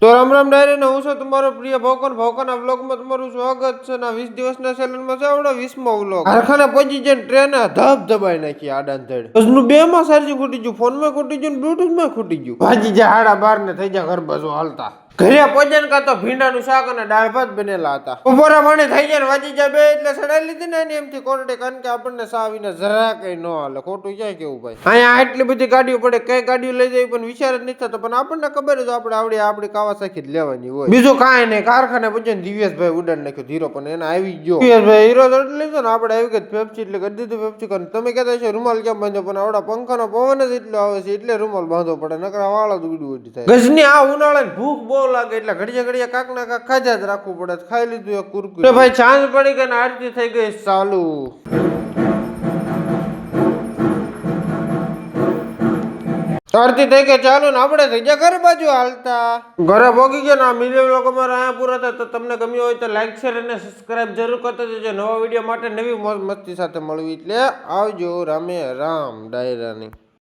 તો રામ રામ ડાયરી ને હું છું તમારો પ્રિય ભોકના વ્લોગમાં તમારું સ્વાગત છે. ના 20 દિવસના સેલનમાં છે આવડો 20મો વ્લોગ. કારખાને પહોંચી જઈને ટ્રેને ધબાઈ નાખી આડાંધડ. હજનું 2 માં ચાર્જિંગ ખૂટી ગયું, ફોનમાં ખૂટી ગયું, બ્લૂટૂથમાં ખૂટી ગયું. ભાજી જાય 12:30 ને થઈ જાય ઘર બાજુ હાલતા. ઘરે પહોંચીને કાં તો ભીંડાનું શાક અને દાળ ભાત બનેલા હતા. બપોરે મને થઈ જાય ને વાજી જાય 2 એટલે સડાઈ લીધી ને એમથી કોરડે, કારણ કે આપણને સાવીને જરા કઈ ન હાલે. ખોટું ક્યાં કેવું ભાઈ. અહીંયા આટલી બધી ગાડીઓ પડે, કઈ ગાડીઓ લઈ જાય પણ વિચાર જ નથી થતો. પણ આપણને ખબર જ આપણે આપણી કાવાસાકી જ લેવાની હોય. બીજું કાંઈ નહીં. કારખાને પૂછીને દિવ્યેશભાઈ ઉડાડ નાખ્યો ધીરો, પણ એને આવી ગયો. દિવ્યેશભાઈ હીરો દોડી લીધો ને આપણે આવી ગઈ પેપ્સી, એટલે કરી દીધું પેપ્સી. કારણ તમે કહેતા છો રૂમાલ કેમ બાંધો, પણ આવડા પંખાનો પવન જ એટલો આવે છે એટલે રૂમાલ બાંધવો પડે, નકર વાળા જ ઉડી ઉડી થાય. ગજની આ ઉનાળે ભૂખ બહુ લાગે એટલે ઘડીએ કાક ના કાક ખાધા જ રાખવું પડે. ખાઈ લીધું એક કુરકુરે. ભાઈ સાંજ પડી ગઈ ને આરતી થઈ ગઈ ચાલુ. આરતી થઈ ગઈ ચાલુ ને આપણે થઈ ગયા ઘર બાજુ હાલતા. ઘરે ભોગી ગયા ને આ મિલિયન લોકો મારા અહીંયા પૂરા થાય. તો તમને ગમ્યું હોય તો લાઈક શેર અને સબસ્ક્રાઇબ જરૂર કરતા જજો. નવા વિડીયો માટે નવી મોજ મસ્તી સાથે મળવી. એટલે આવજો. રામે રામ ડાયરાની.